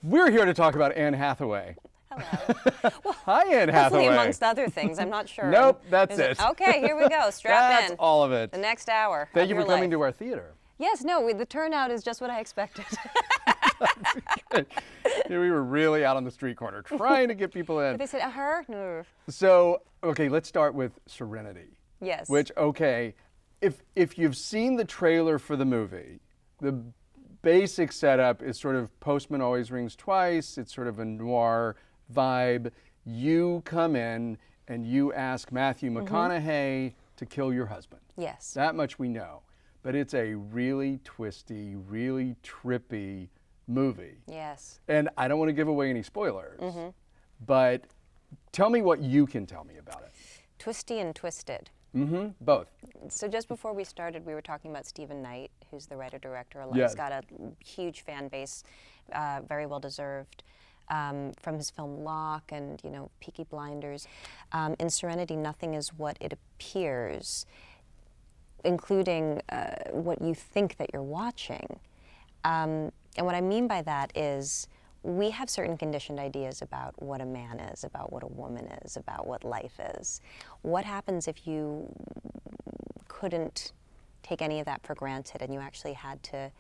We're here to talk about Anne Hathaway. Hello. Well, hi, Anne Hathaway. amongst other things, I'm not sure. Nope, that's it. Okay, here we go. Strap in. That's all of it. The next hour. Thank you for coming to our theater. Yes, no, the turnout is just what I expected. Good. Yeah, we were really out on the street corner trying to get people in. But they said, her? No. So, okay, let's start with Serenity. Yes. Which, okay, if you've seen the trailer for the movie, the basic setup is sort of Postman Always Rings Twice. It's sort of a noir vibe. You come in and you ask Matthew McConaughey to kill your husband. Yes. That much we know. But it's a really twisty, really trippy movie. Yes. And I don't want to give away any spoilers, but tell me what you can tell me about it. Twisty and twisted. Both. So just before we started, we were talking about Stephen Knight, who's the writer-director. Yes. He's got a huge fan base, very well deserved, from his film Locke and, Peaky Blinders. In Serenity, nothing is what it appears, including what you think that you're watching. And what I mean by that is we have certain conditioned ideas about what a man is, about what a woman is, about what life is. What happens if you couldn't take any of that for granted and you actually had to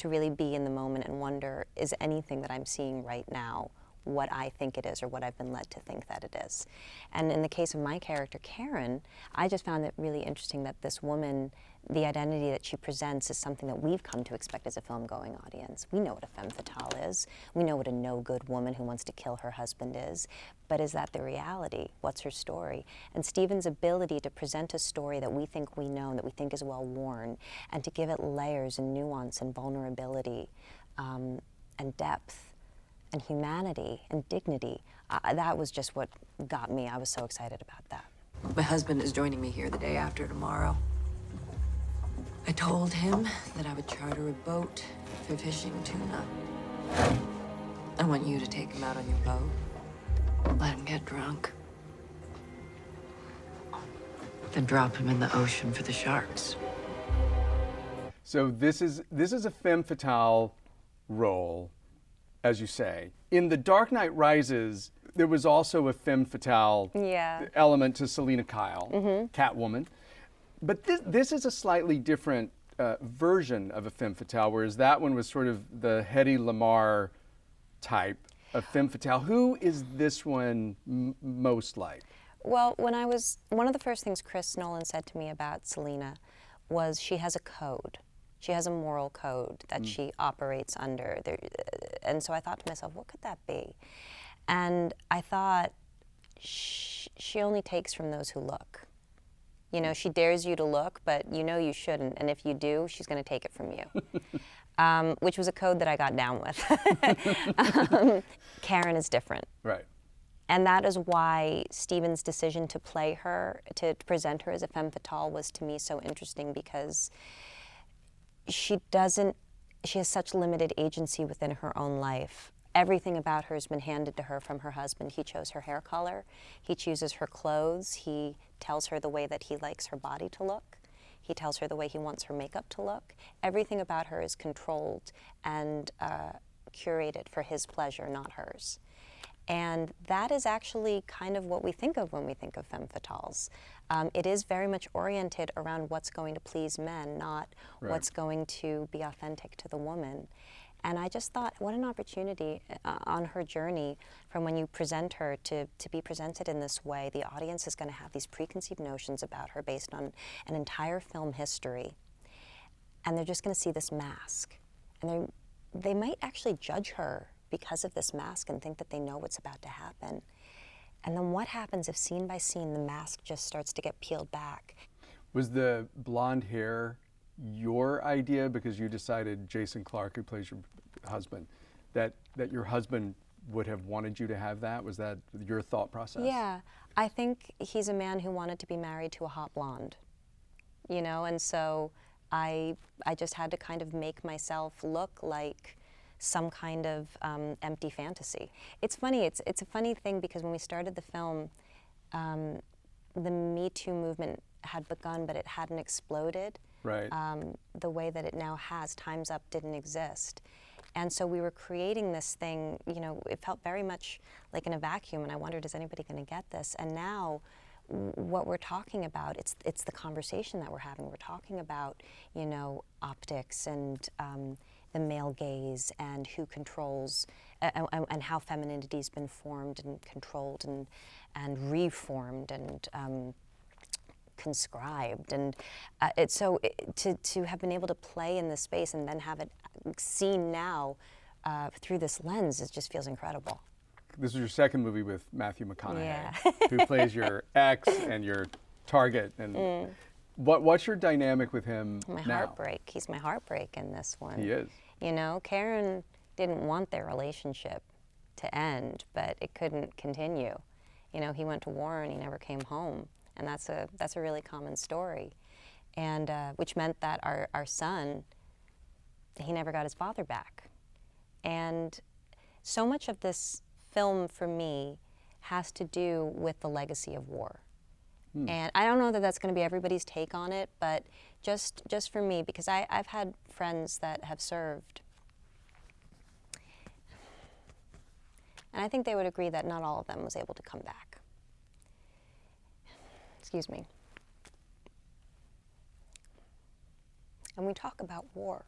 really be in the moment and wonder, is anything that I'm seeing right now what I think it is or what I've been led to think that it is? And in the case of my character, Karen, I just found it really interesting that this woman, the identity that she presents is something that we've come to expect as a film-going audience. We know what a femme fatale is. We know what a no-good woman who wants to kill her husband is. But is that the reality? What's her story? And Stephen's ability to present a story that we think we know, that we think is well-worn, and to give it layers and nuance and vulnerability and depth and humanity and dignity, that was just what got me. I was so excited about that. My husband is joining me here the day after tomorrow. I told him that I would charter a boat for fishing tuna. I want you to take him out on your boat, let him get drunk, then drop him in the ocean for the sharks. So this is a femme fatale role, as you say. In The Dark Knight Rises, there was also a femme fatale element to Selena Kyle, Catwoman. But this is a slightly different version of a femme fatale, whereas that one was sort of the Hedy Lamarr type of femme fatale. Who is this one most like? Well, one of the first things Chris Nolan said to me about Selena was she has a code. She has a moral code that she operates under. And so I thought to myself, what could that be? And I thought, she only takes from those who look. She dares you to look, but you shouldn't. And if you do, she's going to take it from you, which was a code that I got down with. Karen is different. Right. And that is why Stephen's decision to play her, to present her as a femme fatale, was to me so interesting, because she has such limited agency within her own life. Everything about her has been handed to her from her husband. He chose her hair color. He chooses her clothes. He tells her the way that he likes her body to look. He tells her the way he wants her makeup to look. Everything about her is controlled and curated for his pleasure, not hers. And that is actually kind of what we think of when we think of femme fatales. It is very much oriented around what's going to please men, not what's going to be authentic to the woman. And I just thought, what an opportunity on her journey from when you present her to be presented in this way. The audience is going to have these preconceived notions about her based on an entire film history. And they're just going to see this mask. And they might actually judge her because of this mask and think that they know what's about to happen. And then what happens if scene by scene the mask just starts to get peeled back? Was the blonde hair your idea because you decided, Jason Clarke, who plays your husband, that your husband would have wanted you to have that? Was that your thought process? Yeah, I think he's a man who wanted to be married to a hot blonde, and so I just had to kind of make myself look like some kind of empty fantasy. It's funny, it's a funny thing, because when we started the film, the Me Too movement had begun, but it hadn't exploded. Right. the way that it now has. Time's Up didn't exist. And so we were creating this thing, you know, it felt very much like in a vacuum, and I wondered, is anybody going to get this? And now what we're talking about, it's the conversation that we're having. We're talking about, you know, optics and the male gaze and who controls and how femininity has been formed and controlled and reformed and conscribed. And to have been able to play in this space and then have it seen now through this lens, it just feels incredible. This is your second movie with Matthew McConaughey, Yeah. who plays your ex and your target. And what's your dynamic with him My now? heartbreak. He's my heartbreak in this one. He is. You know, Karen didn't want their relationship to end, but it couldn't continue. You know, he went to war and he never came home, and that's a really common story, and which meant that our son, he never got his father back, and so much of this film for me has to do with the legacy of war. And I don't know that that's going to be everybody's take on it, but just for me, because I've had friends that have served, and I think they would agree that not all of them was able to come back. Excuse me. And we talk about war.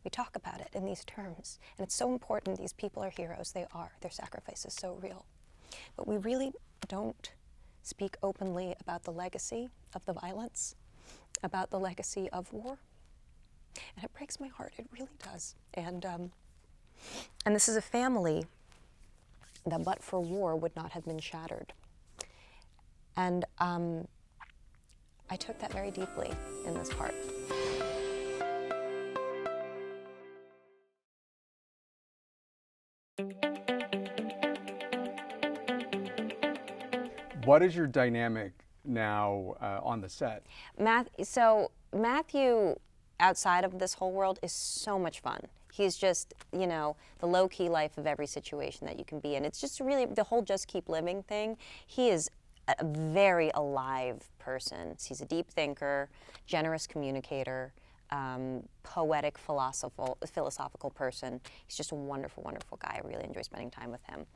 We talk about it in these terms, and it's so important. These people are heroes. They are. Their sacrifice is so real. But we really don't speak openly about the legacy of the violence, about the legacy of war. And it breaks my heart. It really does. And this is a family that, but for war, would not have been shattered. And I took that very deeply in this part. What is your dynamic now on the set? So Matthew, outside of this whole world, is so much fun. He's just, you know, the low-key life of every situation that you can be in. It's just really the whole just keep living thing. He is a very alive person. He's a deep thinker, generous communicator, poetic, philosophical person. He's just a wonderful, wonderful guy. I really enjoy spending time with him.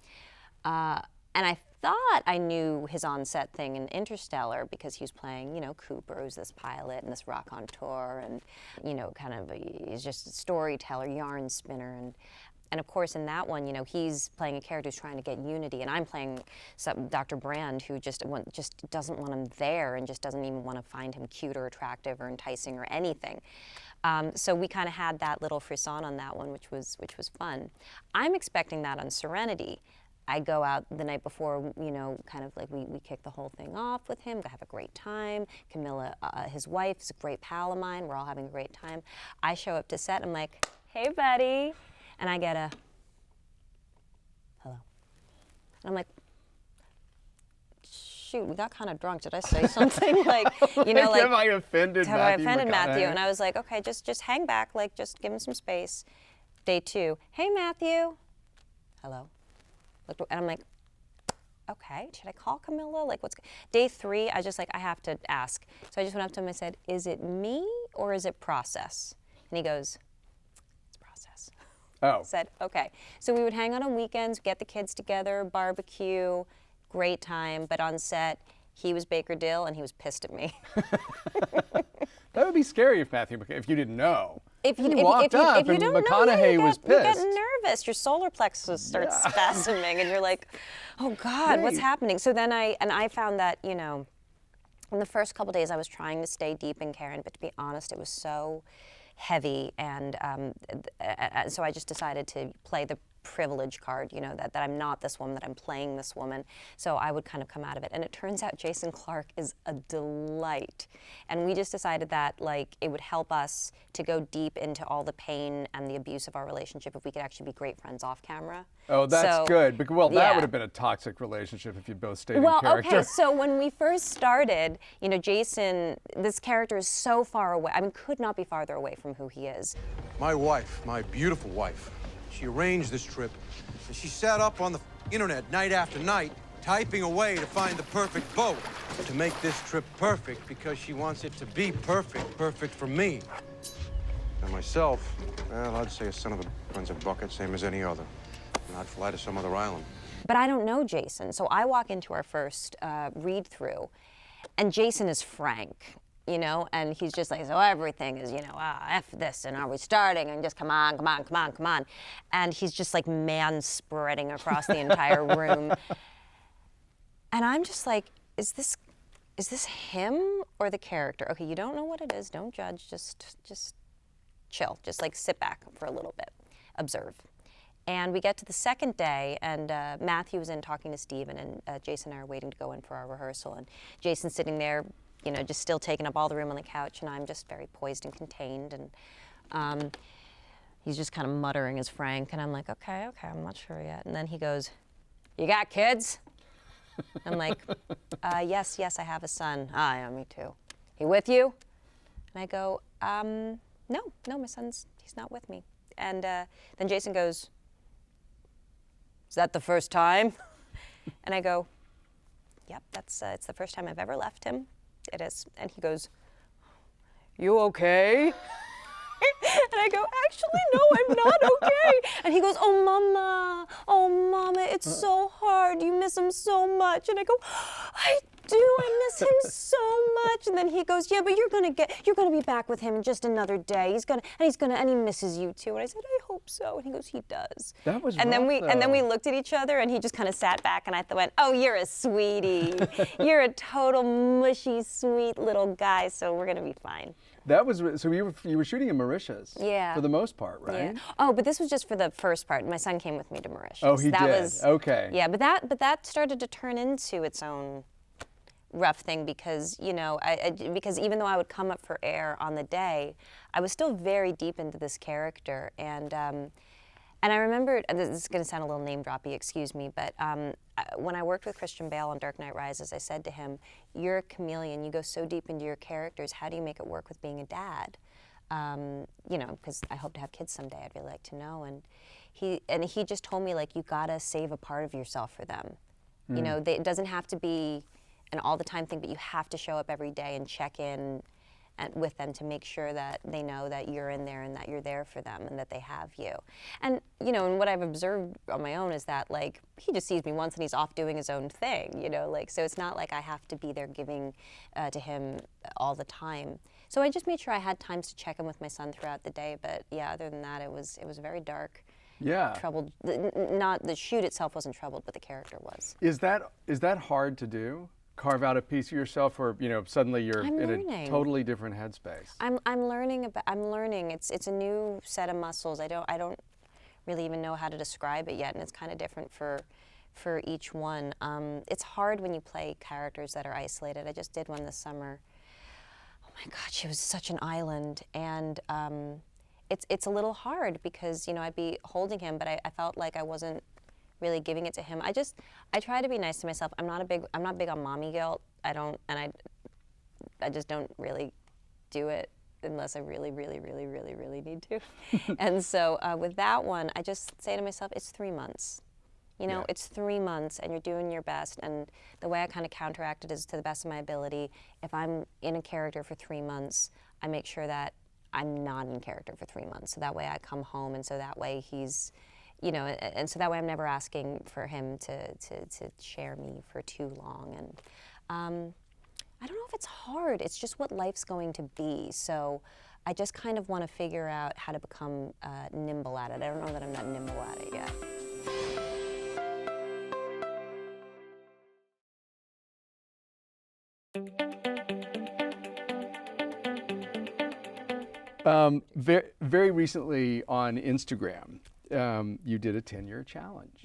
And I thought I knew his on-set thing in Interstellar because he was playing, you know, Cooper, who's this pilot and this raconteur, and, you know, kind of he's just a storyteller, yarn spinner, and of course in that one, you know, he's playing a character who's trying to get unity, and I'm playing Dr. Brand, who just doesn't want him there and just doesn't even want to find him cute or attractive or enticing or anything. So we kind of had that little frisson on that one, which was fun. I'm expecting that on Serenity. I go out the night before, you know, kind of like we kick the whole thing off with him, have a great time. Camilla, his wife, is a great pal of mine. We're all having a great time. I show up to set, I'm like, hey, buddy. And I get a, hello. And I'm like, shoot, we got kind of drunk. Did I say something? Like, you know, like, have I offended have Matthew I offended Matthew? McConaughey? And I was like, okay, just hang back, like, just give him some space. Day 2, hey, Matthew. Hello. And I'm like, okay, should I call Camilla? Like, Day 3, I just like, I have to ask. So I just went up to him and I said, is it me or is it process? And he goes, it's process. Oh. I said, okay. So we would hang out on weekends, get the kids together, barbecue, great time. But on set, he was Baker Dill and he was pissed at me. That would be scary if you didn't know. If you walked up if you and don't McConaughey know, was you get pissed. nervous. Your solar plexus starts spasming, and you're like, "Oh God, what's Right. happening?" So then I found that, you know, in the first couple days I was trying to stay deep in Karen, but to be honest, it was so heavy, and so I just decided to play the privilege card, you know, that I'm not this woman, that I'm playing this woman. So I would kind of come out of it. And it turns out Jason Clarke is a delight. And we just decided that, like, it would help us to go deep into all the pain and the abuse of our relationship if we could actually be great friends off camera. Oh, that's So, good. Well, that yeah. would have been a toxic relationship if you both stayed in Well, character. okay, so when we first started, you know, Jason, this character is so far away. I mean, could not be farther away from who he is. My wife, my beautiful wife, she arranged this trip, and she sat up on the internet night after night typing away to find the perfect boat, to make this trip perfect because she wants it to be perfect, perfect for me. And myself, well, I'd say a son of a runs a bucket, same as any other. And I'd fly to some other island. But I don't know Jason, so I walk into our first read-through, and Jason is frank, you know, and he's just like, so everything is, you know, F this, and are we starting, and just come on, come on, come on, come on. And he's just like man-spreading across the entire room. And I'm just like, is this him or the character? Okay, you don't know what it is, don't judge, just chill, just like sit back for a little bit, observe. And we get to the second day, and Matthew was in talking to Steven, and Jason and I are waiting to go in for our rehearsal. And Jason's sitting there, you know, just still taking up all the room on the couch, and I'm just very poised and contained. And he's just kind of muttering as Frank, and I'm like, okay, I'm not sure yet. And then he goes, you got kids? I'm like, yes, I have a son. Ah, yeah, me too. He with you? And I go, no, my son's, he's not with me. And then Jason goes, is that the first time? And I go, yep, it's the first time I've ever left him. It is. And he goes, you okay? And I go, actually, no, I'm not okay. And he goes, oh, mama, it's so hard. You miss him so much. And I go, I do, I miss him so much. And then he goes, yeah, but you're gonna be back with him in just another day. And he misses you too. And I said, I hope so. And he goes, he does. That was and rough, then we looked at each other, and he just kind of sat back, and I went, oh, you're a sweetie. You're a total mushy, sweet little guy, so we're gonna be fine. That was, so you were shooting in Mauritius. Yeah. For the most part, right? Yeah. Oh, but this was just for the first part. My son came with me to Mauritius. Oh, he did. Okay. Yeah, but that started to turn into its own rough thing because, you know, because even though I would come up for air on the day, I was still very deep into this character, and I remember, this is going to sound a little name droppy, excuse me, but when I worked with Christian Bale on Dark Knight Rises, I said to him, you're a chameleon, you go so deep into your characters, how do you make it work with being a dad? You know, because I hope to have kids someday, I'd really like to know. And he just told me, like, you gotta save a part of yourself for them. You know, it doesn't have to be an all the time thing, but you have to show up every day and check in with them to make sure that they know that you're in there and that you're there for them and that they have you. And, you know, and what I've observed on my own is that, like, he just sees me once and he's off doing his own thing, you know, like, so it's not like I have to be there giving to him all the time. So I just made sure I had times to check in with my son throughout the day, but yeah, other than that, it was very dark. Yeah. Troubled, not the shoot itself wasn't troubled, but the character was. Is that hard to do? Carve out a piece of yourself, or, you know, suddenly you're in a totally different headspace? I'm learning. It's a new set of muscles. I don't really even know how to describe it yet, and it's kind of different for each one. It's hard when you play characters that are isolated. I just did one this summer. Oh my God, she was such an island, and it's a little hard because, you know, I'd be holding him, but I felt like I wasn't really giving it to him. I try to be nice to myself. I'm not big on mommy guilt. I just don't really do it unless I really, really, really, really, really need to. And so with that one, I just say to myself, it's 3 months. You know, it's 3 months and you're doing your best. And the way I kind of counteract it is to the best of my ability. If I'm in a character for 3 months, I make sure that I'm not in character for 3 months. So that way I come home, and so that way he's, you know, and so that way I'm never asking for him to share me for too long. And I don't know if it's hard. It's just what life's going to be. So I just kind of want to figure out how to become nimble at it. I don't know that I'm not nimble at it yet. Very recently on Instagram, you did a 10-year challenge.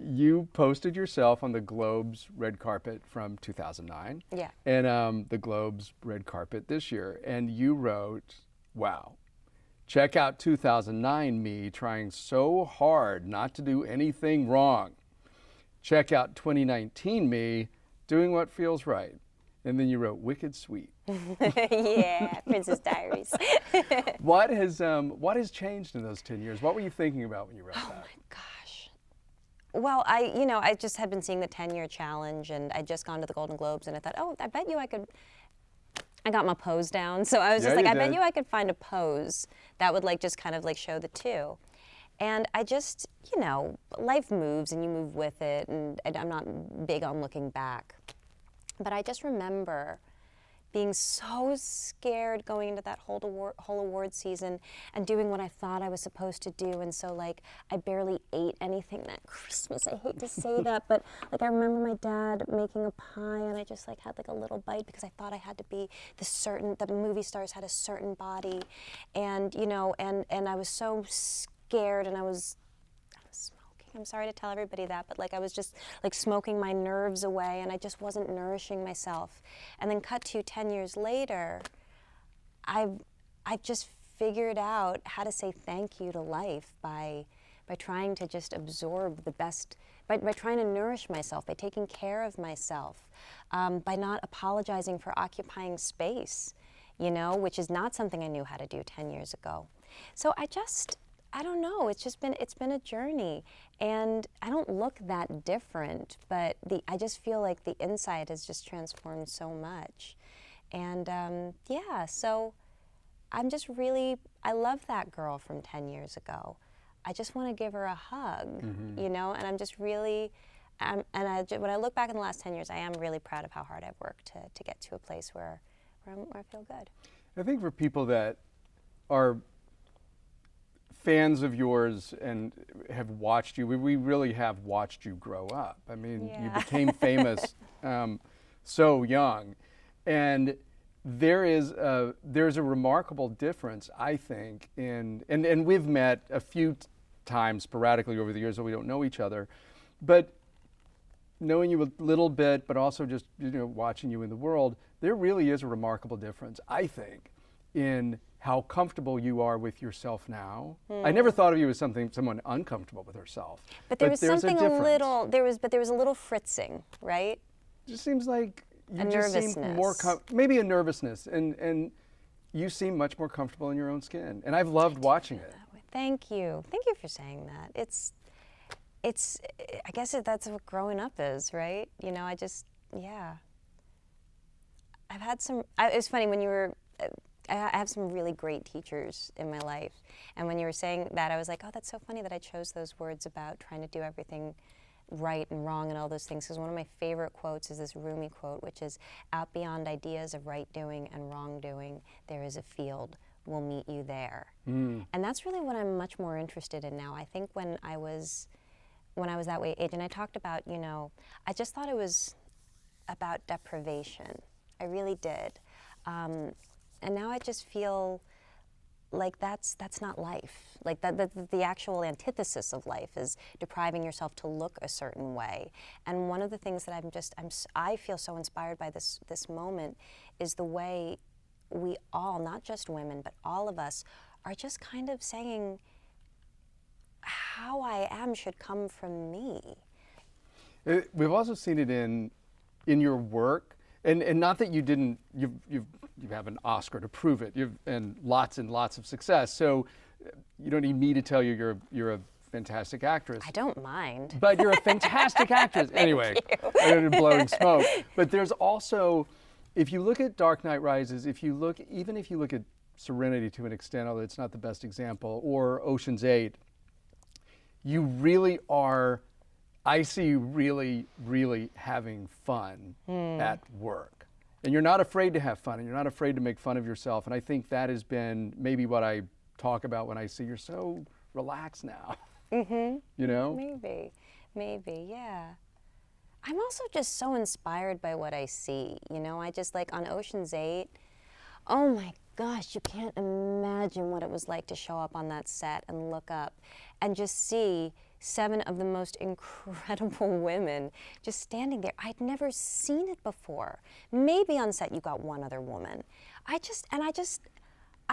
You posted yourself on the Globe's red carpet from 2009. Yeah. And the Globe's red carpet this year. And you wrote, wow, check out 2009 me trying so hard not to do anything wrong. Check out 2019 me doing what feels right. And then you wrote wicked sweet. Yeah, Princess Diaries. What has changed in those 10 years? What were you thinking about when you wrote that? Oh my gosh. Well, I just had been seeing the 10-year challenge, and I'd just gone to the Golden Globes, and I thought, oh, I bet you I could. I got my pose down, so I was just like, I bet you I could find a pose that would like just kind of like show the two. And I just, life moves and you move with it, and I'm not big on looking back. But I just remember being so scared going into that whole award season and doing what I thought I was supposed to do. And so like I barely ate anything that Christmas. I hate to say that, but like I remember my dad making a pie and I just like had like a little bite because I thought I had to be the movie stars had a certain body. And and I was so scared, and I was smoking. I'm sorry to tell everybody that, but like I was just like smoking my nerves away, and I just wasn't nourishing myself. And then cut to 10 years later, I've just figured out how to say thank you to life by trying to just absorb the best, by trying to nourish myself, by taking care of myself, by not apologizing for occupying space, which is not something I knew how to do 10 years ago. So I don't know, it's been a journey, and I don't look that different, but I just feel like the inside has just transformed so much. And so I'm just really, I love that girl from 10 years ago. I just want to give her a hug, and I'm just really, when I look back in the last 10 years, I am really proud of how hard I've worked to get to a place where I feel good. I think for people that are fans of yours and have watched you, we really have watched you grow up. I mean, you became famous so young, and there's a remarkable difference, I think, and we've met a few times sporadically over the years, though we don't know each other, but knowing you a little bit, but also just watching you in the world, there really is a remarkable difference, I think, in how comfortable you are with yourself now. I never thought of you as someone uncomfortable with herself. But there was something a little fritzing, right? It just seems like you a just nervousness. seem more maybe a nervousness, and you seem much more comfortable in your own skin. And I've loved watching it. Thank you for saying that. It's I guess that's what growing up is, right? I've had some. It was funny when you were. I have some really great teachers in my life, and when you were saying that, I was like, oh, that's so funny that I chose those words about trying to do everything right and wrong and all those things, because one of my favorite quotes is this Rumi quote, which is, out beyond ideas of right doing and wrong doing, there is a field, we'll meet you there. And that's really what I'm much more interested in now. I think when I was that age, and I talked about, I just thought it was about deprivation. I really did. And now I just feel like that's not life. Like the actual antithesis of life is depriving yourself to look a certain way. And one of the things that I feel so inspired by this moment is the way we all, not just women, but all of us, are just kind of saying how I am should come from me. We've also seen it in your work. And not that you have an Oscar to prove it, and lots of success. So you don't need me to tell you you're a fantastic actress. I don't mind. But you're a fantastic actress. Anyway, I'm blowing smoke. But there's also, if you look at Dark Knight Rises, even if you look at Serenity to an extent, although it's not the best example, or Ocean's 8, you really are. I see you really, really having fun at work. And you're not afraid to have fun, and you're not afraid to make fun of yourself. And I think that has been maybe what I talk about when I see you're so relaxed now. Maybe, yeah. I'm also just so inspired by what I see. I just like on Ocean's 8, oh my gosh, you can't imagine what it was like to show up on that set and look up and just see 7 of the most incredible women just standing there. I'd never seen it before. Maybe on set you got one other woman. I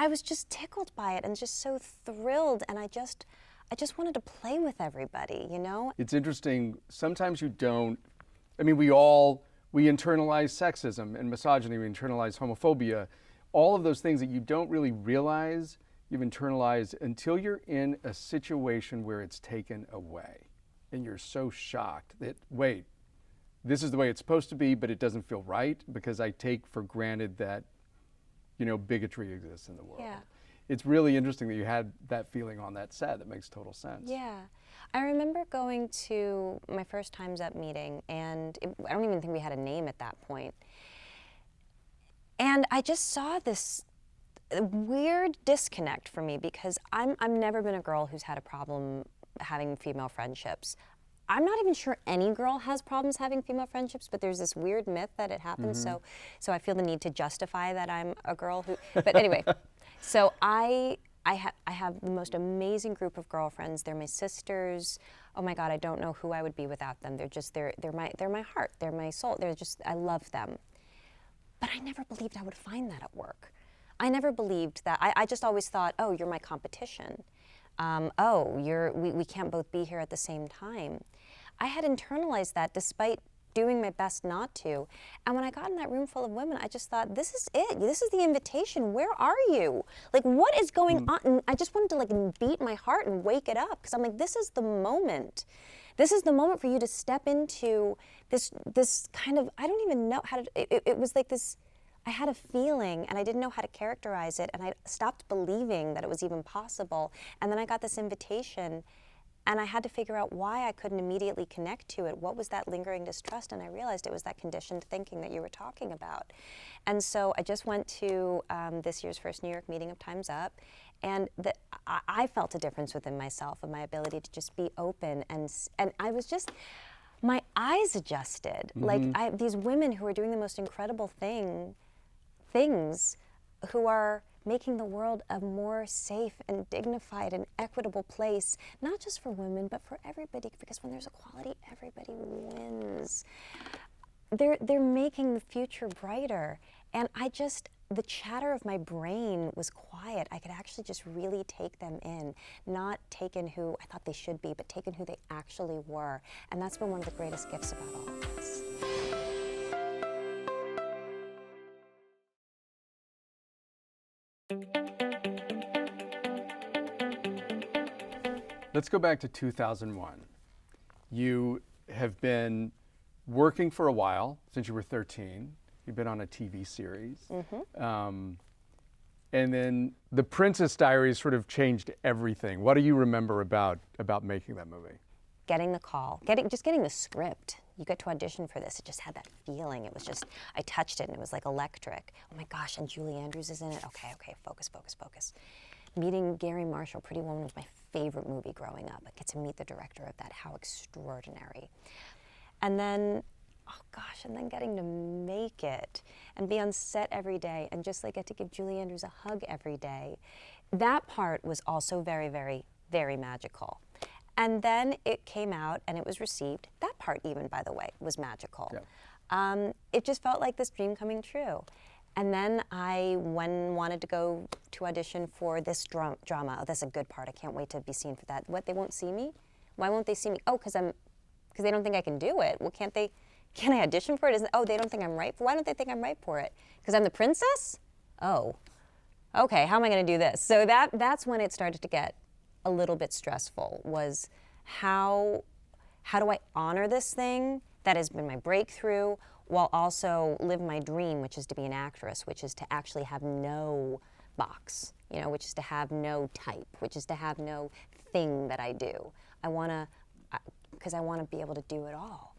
was just tickled by it and just so thrilled, and I just wanted to play with everybody, It's interesting, sometimes you don't, we internalize sexism and misogyny, we internalize homophobia, all of those things that you don't really realize you've internalized until you're in a situation where it's taken away. and you're so shocked that, wait, this is the way it's supposed to be, but it doesn't feel right because I take for granted that, you know, bigotry exists in the world. Yeah. It's really interesting that you had that feeling on that set. That makes total sense. Yeah. I remember going to my first Time's Up meeting, and I don't even think we had a name at that point. And I just saw this weird disconnect for me because I've never been a girl who's had a problem having female friendships. I'm not even sure any girl has problems having female friendships, but there's this weird myth that it happens. So I feel the need to justify that I'm a girl who. But anyway, so I have the most amazing group of girlfriends. They're my sisters. Oh my God, I don't know who I would be without them. They're my heart. They're my soul. I love them. But I never believed I would find that at work. I never believed that. I just always thought, oh, you're my competition. We can't both be here at the same time. I had internalized that despite doing my best not to. And when I got in that room full of women, I just thought, this is it. This is the invitation. Where are you? Like, what is going on? And I just wanted to like beat my heart and wake it up because I'm like, this is the moment. This is the moment for you to step into this kind of, I don't even know how to, it was like this, I had a feeling and I didn't know how to characterize it, and I stopped believing that it was even possible. And then I got this invitation and I had to figure out why I couldn't immediately connect to it. What was that lingering distrust? And I realized it was that conditioned thinking that you were talking about. And so I just went to this year's first New York meeting of Time's Up, and I felt a difference within myself and my ability to just be open. And I was just, my eyes adjusted. Like these women who are doing the most incredible things, who are making the world a more safe and dignified and equitable place, not just for women, but for everybody, because when there's equality, everybody wins. They're making the future brighter. And the chatter of my brain was quiet. I could actually just really take them in, not take in who I thought they should be, but take in who they actually were. And that's been one of the greatest gifts about all of this. Let's go back to 2001. You have been working for a while, since you were 13. You've been on a TV series. And then the Princess Diaries sort of changed everything. What do you remember about making that movie? Getting the call, just getting the script. You get to audition for this. It just had that feeling. It was just, I touched it and it was like electric. Oh my gosh, and Julie Andrews is in it. Okay, focus. Meeting Gary Marshall, Pretty Woman, was my favorite movie growing up. I get to meet the director of that. How extraordinary. And then, oh gosh, and then getting to make it and be on set every day and just like get to give Julie Andrews a hug every day. That part was also very, very, very magical. And then it came out and it was received. That part even, by the way, was magical. Yeah. It just felt like this dream coming true. And then I wanted to go to audition for this drama. Oh, that's a good part. I can't wait to be seen for that. What, they won't see me? Why won't they see me? Oh, because they don't think I can do it. Well, can I audition for it? Oh, they don't think I'm right for it. Why don't they think I'm right for it? Because I'm the princess? Oh, okay, how am I going to do this? So that's when it started to get a little bit stressful, was how do I honor this thing that has been my breakthrough while also live my dream, which is to be an actress, which is to actually have no box, which is to have no type, which is to have no thing that I do. Because I want to be able to do it all.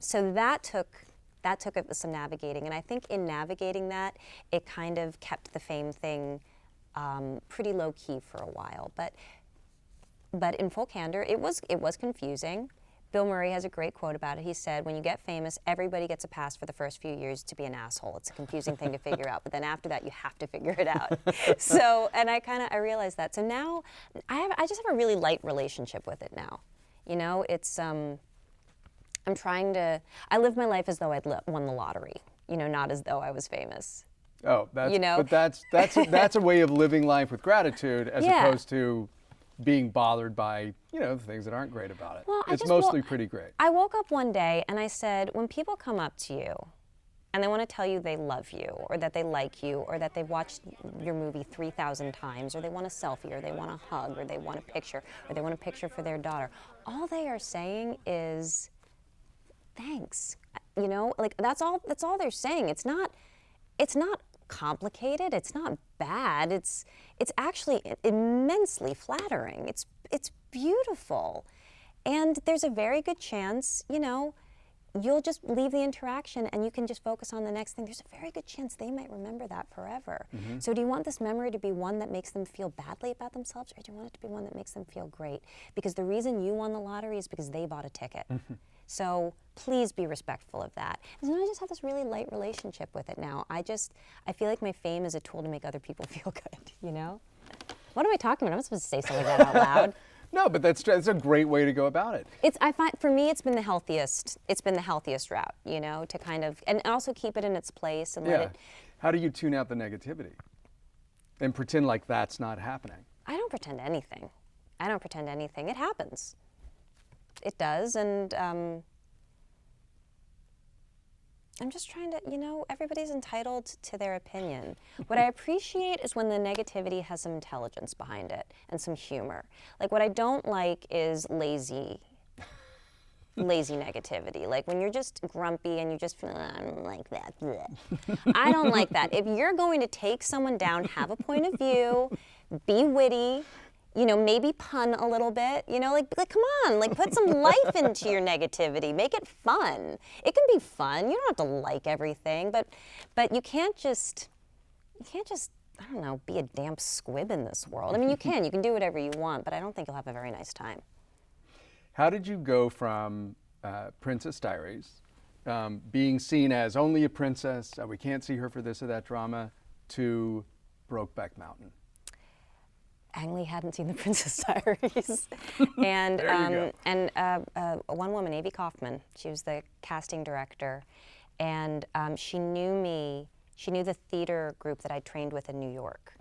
So that took some navigating, and I think in navigating that, it kind of kept the fame thing pretty low key for a while. But in full candor, it was confusing. Bill Murray has a great quote about it. He said, when you get famous, everybody gets a pass for the first few years to be an asshole. It's a confusing thing to figure out, but then after that, you have to figure it out. So, and I realized that. So now, I just have a really light relationship with it now. It's, I'm trying to, I live my life as though I'd won the lottery, not as though I was famous. Oh, but that's a way of living life with gratitude as opposed to being bothered by, the things that aren't great about it. Well, it's mostly pretty great. I woke up one day and I said, when people come up to you and they want to tell you they love you, or that they like you, or that they've watched your movie 3,000 times, or they want a selfie, or they want a hug, or they want a picture, or they want a picture for their daughter, all they are saying is, thanks. You know, like that's all they're saying. It's not complicated, it's not bad, it's actually immensely flattering. It's beautiful. And there's a very good chance, you know, you'll just leave the interaction and you can just focus on the next thing. There's a very good chance they might remember that forever. So do you want this memory to be one that makes them feel badly about themselves, or do you want it to be one that makes them feel great? Because the reason you won the lottery is because they bought a ticket. So please be respectful of that. And then I just have this really light relationship with it now. I feel like my fame is a tool to make other people feel good, you know? What am I talking about? I'm not supposed to say something like that out loud. No, but that's a great way to go about it. I find, for me, it's been the healthiest route, you know, to kind of, and also keep it in its place and let it. How do you tune out the negativity and pretend like that's not happening? I don't pretend anything. It happens. It does, and I'm just trying to, you know, everybody's entitled to their opinion. What I appreciate is when the negativity has some intelligence behind it and some humor. Like, what I don't like is lazy negativity. Like when you're just grumpy and you just, I don't like that. I don't like that. If you're going to take someone down, have a point of view, be witty, you know, maybe pun a little bit, you know, like come on, like put some life into your negativity, make it fun. It can be fun. You don't have to like everything, but you can't just, I don't know, be a damp squib in this world. I mean, you can do whatever you want, but I don't think you'll have a very nice time. How did you go from Princess Diaries, being seen as only a princess, we can't see her for this or that drama, to Brokeback Mountain? Ang Lee hadn't seen the Princess Diaries, and one woman, Avi Kaufman, she was the casting director, and she knew me. She knew the theater group that I trained with in New York.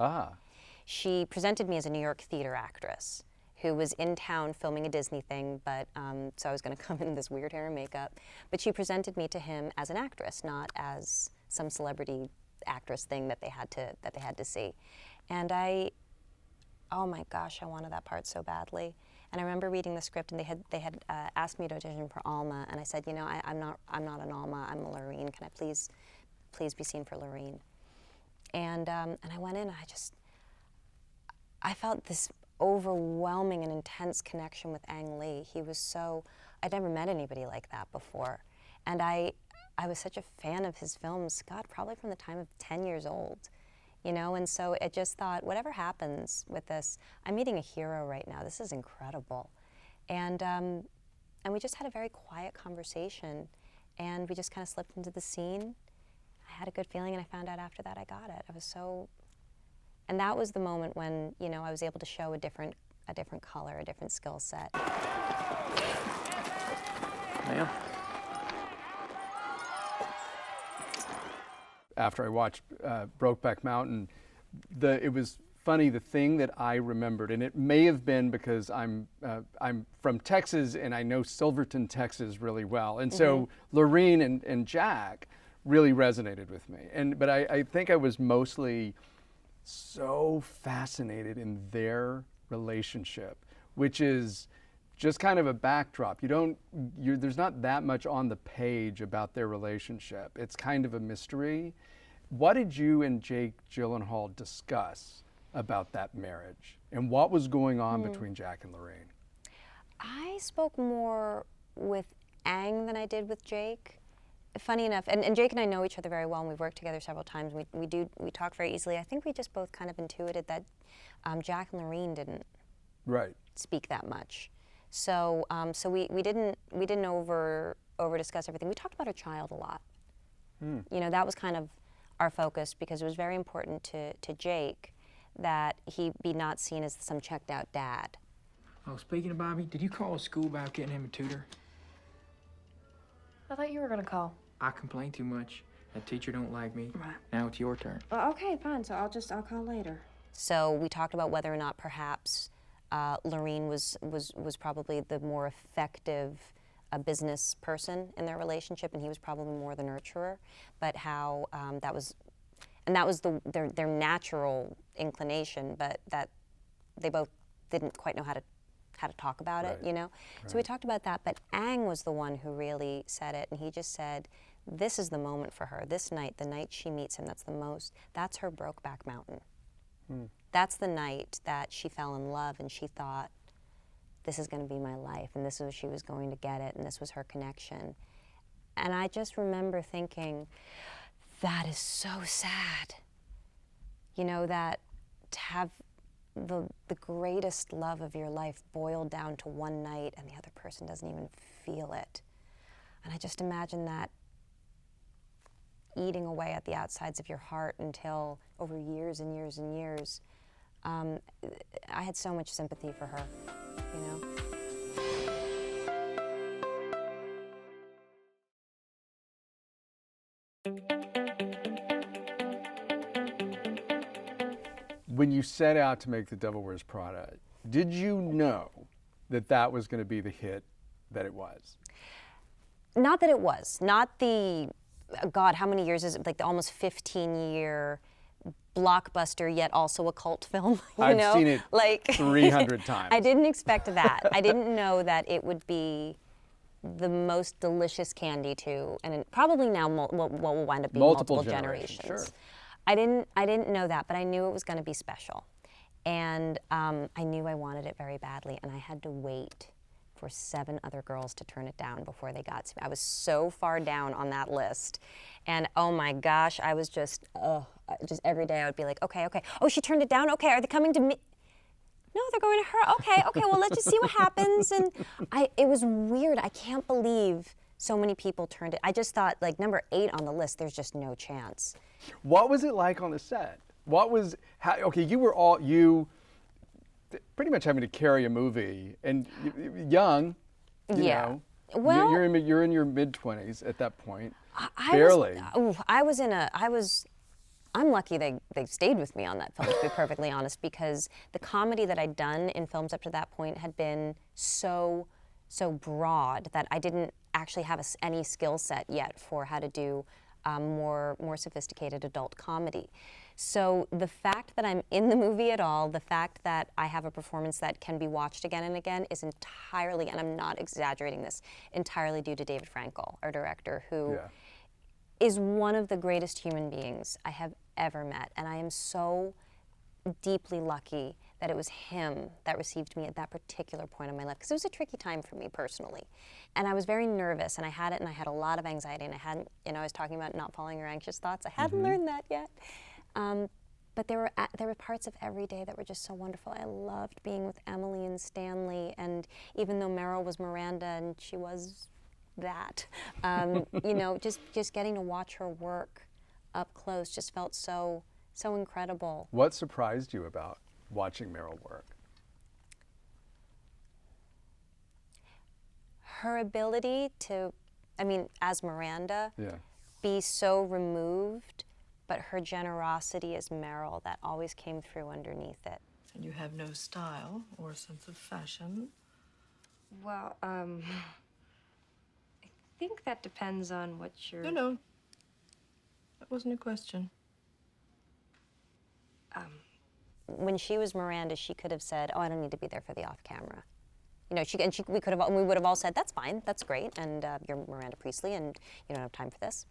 She presented me as a New York theater actress who was in town filming a Disney thing, but so I was going to come in this weird hair and makeup. But she presented me to him as an actress, not as some celebrity actress thing that they had to see, and oh my gosh, I wanted that part so badly. And I remember reading the script, and they had asked me to audition for Alma, and I said, you know, I'm not an Alma, I'm a Lorene. Can I please be seen for Lorene? And I went in, and I felt this overwhelming and intense connection with Ang Lee. He was so, I'd never met anybody like that before, and I was such a fan of his films, God, probably from the time of 10 years old. You know, and so it just thought, whatever happens with this, I'm meeting a hero right now. This is incredible. And we just had a very quiet conversation, and we just kind of slipped into the scene. I had a good feeling, and I found out after that I got it. I was so, and that was the moment when, you know, I was able to show a different color, a different skill set. Ma'am? After I watched Brokeback Mountain, it was funny, the thing that I remembered, and it may have been because I'm from Texas and I know Silverton, Texas really well, and so Lorene and Jack really resonated with me. But I think I was mostly so fascinated in their relationship, which is just kind of a backdrop. There's not that much on the page about their relationship. It's kind of a mystery. What did you and Jake Gyllenhaal discuss about that marriage, and what was going on between Jack and Lorene? I spoke more with Ang than I did with Jake. Funny enough, and Jake and I know each other very well, and we've worked together several times. We talk very easily. I think we just both kind of intuited that Jack and Lorene didn't speak that much. So we didn't over discuss everything. We talked about our child a lot. You know, that was kind of our focus, because it was very important to Jake that he be not seen as some checked out dad. Oh, speaking of Bobby, did you call school about getting him a tutor? I thought you were gonna call. I complain too much. That teacher don't like me. Right. Now it's your turn. Okay, fine. So I'll call later. So we talked about whether or not perhaps Lorene was probably the more effective a business person in their relationship, and he was probably more the nurturer, but how that was their natural inclination, but that they both didn't quite know how to talk about it, you know? So we talked about that, but Ang was the one who really said it, and he just said, this is the moment for her. This night, the night she meets him, that's her Brokeback Mountain. That's the night that she fell in love and she thought, this is going to be my life, and this is where she was going to get it, and this was her connection. And I just remember thinking, that is so sad. You know, that to have the greatest love of your life boiled down to one night and the other person doesn't even feel it. And I just imagine that eating away at the outsides of your heart until over years and years and years. I had so much sympathy for her, you know? When you set out to make The Devil Wears Prada, did you know that that was going to be the hit that it was? Not that it was. Not the, God, how many years is it? Like the almost 15-year blockbuster, yet also a cult film. I've seen it like 300 times. I didn't expect that. I didn't know that it would be the most delicious candy to, and probably now what will wind up being multiple generations. Sure. I didn't know that, but I knew it was going to be special, and I knew I wanted it very badly, and I had to wait for 7 other girls to turn it down before they got to me. I was so far down on that list, and oh my gosh, I was just every day I would be like, okay, oh, she turned it down. Okay, are they coming to me? No, they're going to her. Okay, well, let's just see what happens. And it was weird. I can't believe so many people turned it. I just thought, like, number 8 on the list, there's just no chance. What was it like on the set? Okay, you pretty much having to carry a movie, and young, you know. Well, you're in your mid-20s at that point, barely. I'm lucky they stayed with me on that film, to be perfectly honest, because the comedy that I'd done in films up to that point had been so broad that I didn't actually have any skill set yet for how to do more sophisticated adult comedy. So the fact that I'm in the movie at all, the fact that I have a performance that can be watched again and again is entirely, and I'm not exaggerating this, entirely due to David Frankel, our director, who is one of the greatest human beings I have ever met. And I am so deeply lucky that it was him that received me at that particular point in my life, because it was a tricky time for me personally. And I was very nervous, and I had a lot of anxiety, and I was talking about not following your anxious thoughts. I hadn't learned that yet. But there were parts of every day that were just so wonderful. I loved being with Emily and Stanley, and even though Meryl was Miranda and she was that, you know, just getting to watch her work up close just felt so incredible. What surprised you about watching Meryl work? Her ability to, as Miranda, be so removed, but her generosity as Meryl, that always came through underneath it. And you have no style or sense of fashion? Well, I think that depends on what you're... No. That wasn't a question. When she was Miranda, she could have said, "Oh, I don't need to be there for the off-camera." You know, we would have all said, "That's fine, that's great, and you're Miranda Priestley, and you don't have time for this."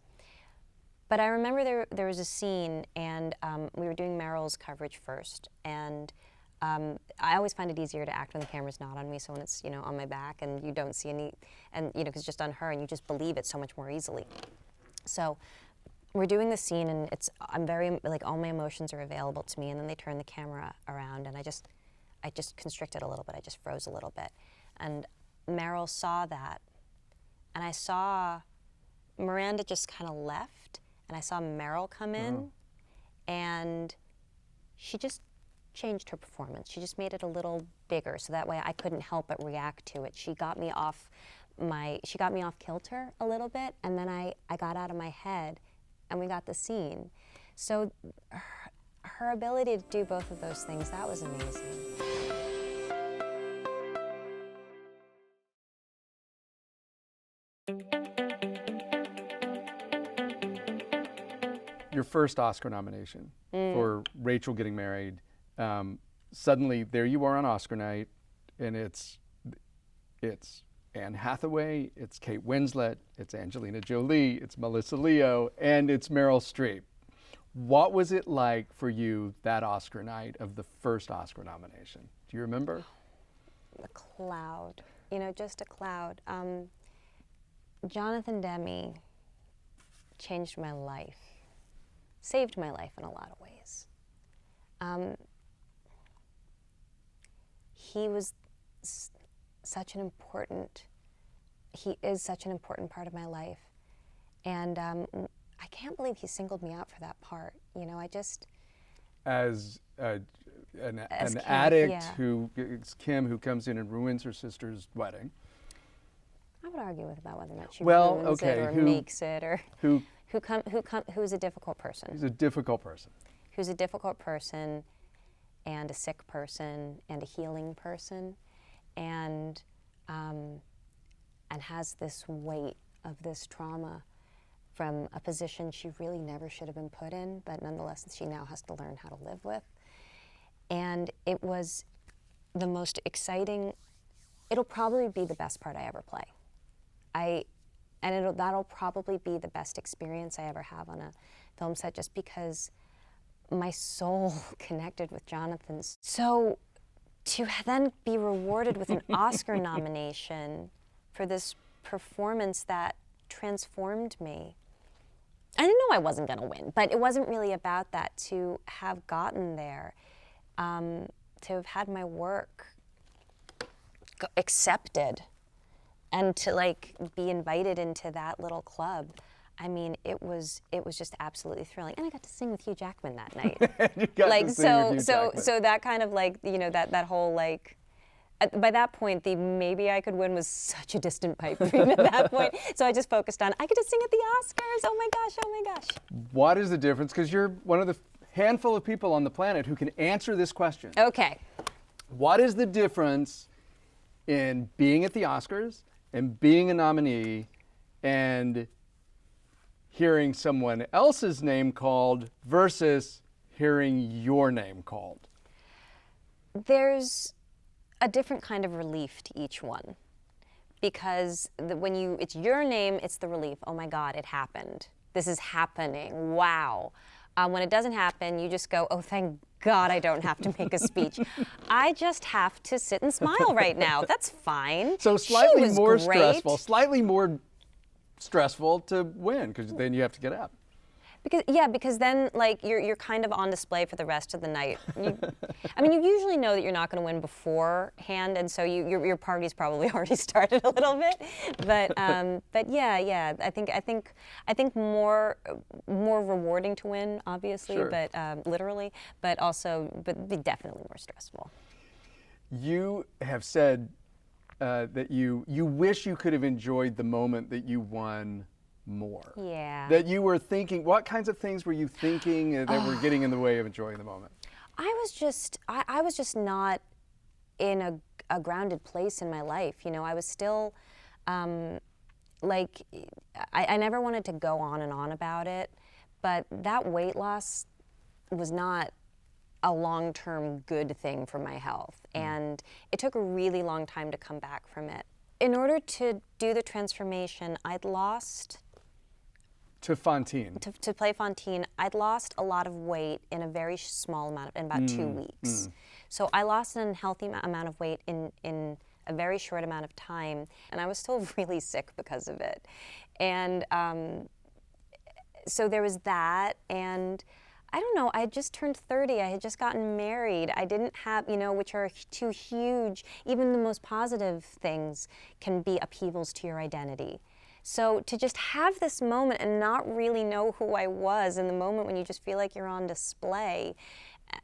But I remember there was a scene, and we were doing Meryl's coverage first, and I always find it easier to act when the camera's not on me. So when it's on my back and you don't see any, and because it's just on her, and you just believe it so much more easily. So we're doing the scene, and I'm very, like, all my emotions are available to me, and then they turn the camera around, and I just constricted a little bit. I just froze a little bit. And Meryl saw that, and I saw Miranda just kind of left, and I saw Meryl come in, and she just changed her performance. She just made it a little bigger, so that way I couldn't help but react to it. She got me off kilter a little bit, and then I got out of my head, and we got the scene. So her ability to do both of those things, that was amazing. your first Oscar nomination for Rachel getting married. Suddenly, there you are on Oscar night, and it's Anne Hathaway, it's Kate Winslet, it's Angelina Jolie, it's Melissa Leo, and it's Meryl Streep. What was it like for you that Oscar night of the first Oscar nomination? Do you remember? The cloud, just a cloud. Jonathan Demme changed my life, saved my life in a lot of ways. He was he is such an important part of my life. And I can't believe he singled me out for that part. I just... As an Kim, addict yeah. it's Kim who comes in and ruins her sister's wedding. I would argue about whether or not she Well, ruins okay, it or who- makes it, or Who who's a difficult person. is a difficult person. Who's a difficult person, and a sick person, and a healing person, and has this weight of this trauma from a position she really never should have been put in, but nonetheless she now has to learn how to live with. And it was the most exciting. It'll probably be the best part I ever play. That'll probably be the best experience I ever have on a film set, just because my soul connected with Jonathan's. So to then be rewarded with an Oscar nomination for this performance that transformed me. I didn't know I wasn't going to win, but it wasn't really about that. To have gotten there, to have had my work accepted, and to be invited into that little club. I mean, it was just absolutely thrilling, and I got to sing with Hugh Jackman that night. You got to sing with Hugh Jackman. So that kind of that whole by that point, the maybe I could win was such a distant pipe dream at that point. So I just focused on, I get to sing at the Oscars. Oh my gosh. What is the difference? Because you're one of the handful of people on the planet who can answer this question. Okay. What is the difference in being at the Oscars and being a nominee and hearing someone else's name called versus hearing your name called? There's a different kind of relief to each one, because when it's your name, it's the relief. Oh my God, it happened. This is happening. Wow. When it doesn't happen, you just go, oh, thank God I don't have to make a speech. I just have to sit and smile right now. That's fine. So She slightly was more great. slightly more stressful to win, because then you have to get up. Because then you're kind of on display for the rest of the night. You usually know that you're not going to win beforehand, and so your party's probably already started a little bit. But yeah. I think more rewarding to win, obviously, Sure. but literally, but definitely more stressful. You have said that you wish you could have enjoyed the moment that you won more. Yeah. That you were thinking, what kinds of things were you thinking that were getting in the way of enjoying the moment? I was just not in a grounded place in my life. I was still I never wanted to go on and on about it, but that weight loss was not a long-term good thing for my health, and it took a really long time to come back from it. In order to do the transformation, I'd lost... To Fontaine. To play Fontaine, I'd lost a lot of weight in a very small amount, in about 2 weeks. So I lost an unhealthy amount of weight in a very short amount of time, and I was still really sick because of it. And so there was that, and I don't know, I had just turned 30, I had just gotten married, I didn't have, which are two huge, even the most positive things can be upheavals to your identity. So to just have this moment and not really know who I was in the moment when you just feel like you're on display,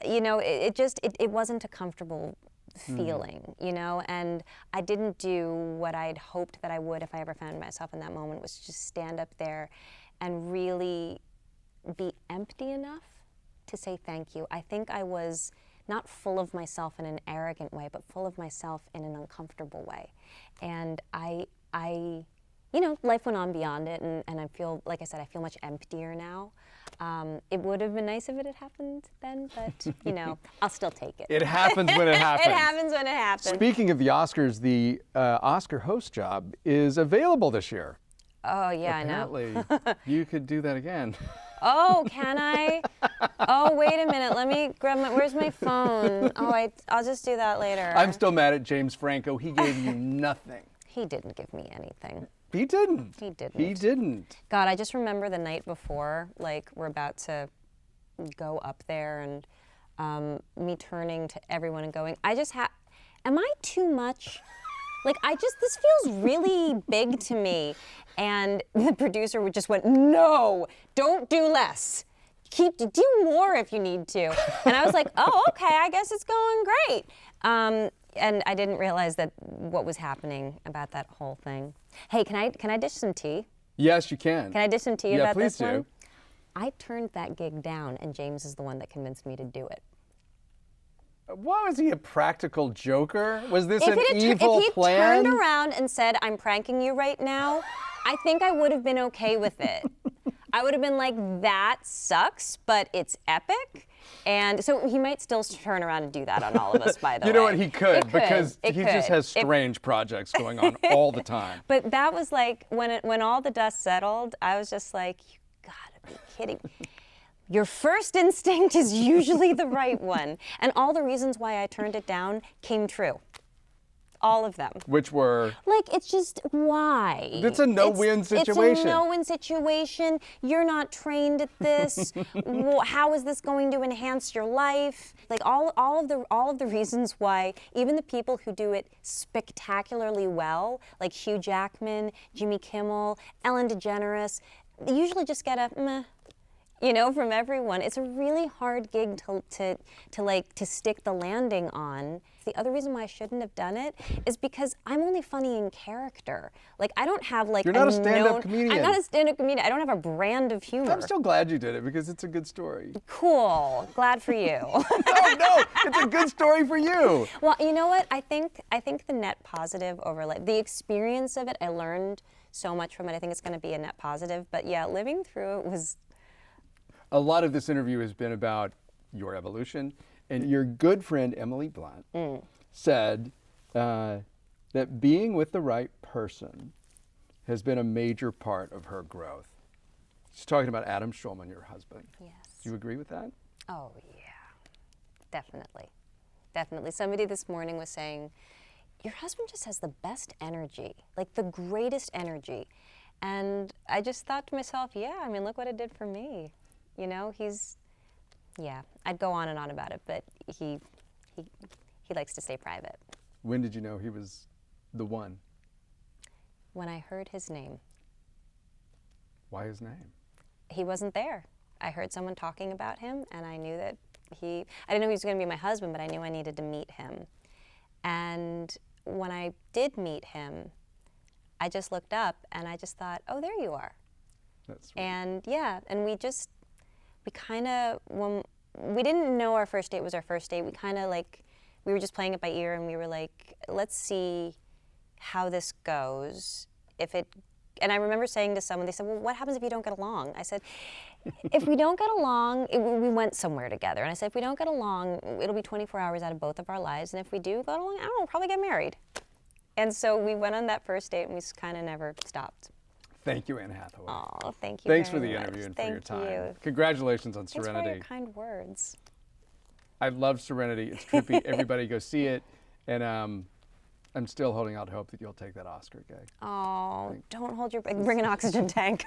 it wasn't a comfortable feeling, and I didn't do what I'd hoped that I would if I ever found myself in that moment, was just stand up there and really be empty enough to say thank you. I think I was not full of myself in an arrogant way, but full of myself in an uncomfortable way. And life went on beyond it, and I feel, like I said, I feel much emptier now. It would have been nice if it had happened then, but, you know, I'll still take it. It happens when it happens. It happens when it happens. Speaking of the Oscars, the Oscar host job is available this year. Oh, yeah, Apparently, I know. you could do that again. Oh, can I? Oh, wait a minute. Let me grab where's my phone? Oh, I'll just do that later. I'm still mad at James Franco. He gave you nothing. He didn't give me anything. He didn't. He didn't. He didn't. God, I just remember the night before, like, we're about to go up there and me turning to everyone and going, am I too much? Like, this feels really big to me. And the producer just went, no, don't do less. Do more if you need to. And I was like, oh, okay, I guess it's going great. And I didn't realize what was happening about that whole thing. Hey, can I dish some tea? Yes, you can. Can I dish some tea Yeah, about please this one? do. I turned that gig down, and James is the one that convinced me to do it. What, was he a practical joker? Was this an If evil he plan? turned around and said, I'm pranking you right now, I think I would have been okay with it. I would have been like, that sucks, but it's epic. And so he might still turn around and do that on all of us, by the way. You know what, he could, because It he could. just has strange projects going on all the time. But that was like, when all the dust settled, I was just like, you gotta be kidding me. Your first instinct is usually the right one. And all the reasons why I turned it down came true. All of them. Which were? Like, it's just, why? It's a no-win situation. It's a no-win situation. You're not trained at this. How is this going to enhance your life? Like, all of the reasons why even the people who do it spectacularly well, like Hugh Jackman, Jimmy Kimmel, Ellen DeGeneres, they usually just get a meh, you know, from everyone. It's a really hard gig to stick the landing on. The other reason why I shouldn't have done it is because I'm only funny in character. Like, I don't have like You're not a stand-up comedian. I'm not a stand-up comedian. I don't have a brand of humor. I'm still glad you did it because it's a good story. Cool. Glad for you. No, it's a good story for you. Well, you know what? I think the net positive over the experience of it, I learned so much from it. I think it's going to be a net positive. But yeah, living through it was. A lot of this interview has been about your evolution, and your good friend Emily Blunt said that being with the right person has been a major part of her growth. She's talking about Adam Schulman, your husband. Yes. Do you agree with that? Oh, yeah. Definitely. Definitely. Somebody this morning was saying, your husband just has the best energy, like the greatest energy. And I just thought to myself, yeah, I mean, look what it did for me. You know, I'd go on and on about it, but he likes to stay private. When did you know he was the one? When I heard his name. Why his name? He wasn't there. I heard someone talking about him, and I knew that I didn't know he was going to be my husband, but I knew I needed to meet him. And when I did meet him, I just looked up, and I just thought, oh, there you are. That's sweet. And yeah, and we kind of, when we didn't know our first date was our first date, we were just playing it by ear, and we were like, let's see how this goes. And I remember saying to someone, they said, well, what happens if you don't get along? I said, if we don't get along, we went somewhere together. And I said, if we don't get along, it'll be 24 hours out of both of our lives. And if we do get along, I don't know, we'll probably get married. And so we went on that first date, and we kind of never stopped. Thank you, Anne Hathaway. Oh, thank you. Thanks very for the much. interview and Thank for your time. you. Congratulations on Thanks Serenity. for your kind words. I love Serenity. It's trippy. Everybody go see it. And I'm still holding out hope that you'll take that Oscar gig. Oh, don't hold bring an oxygen tank.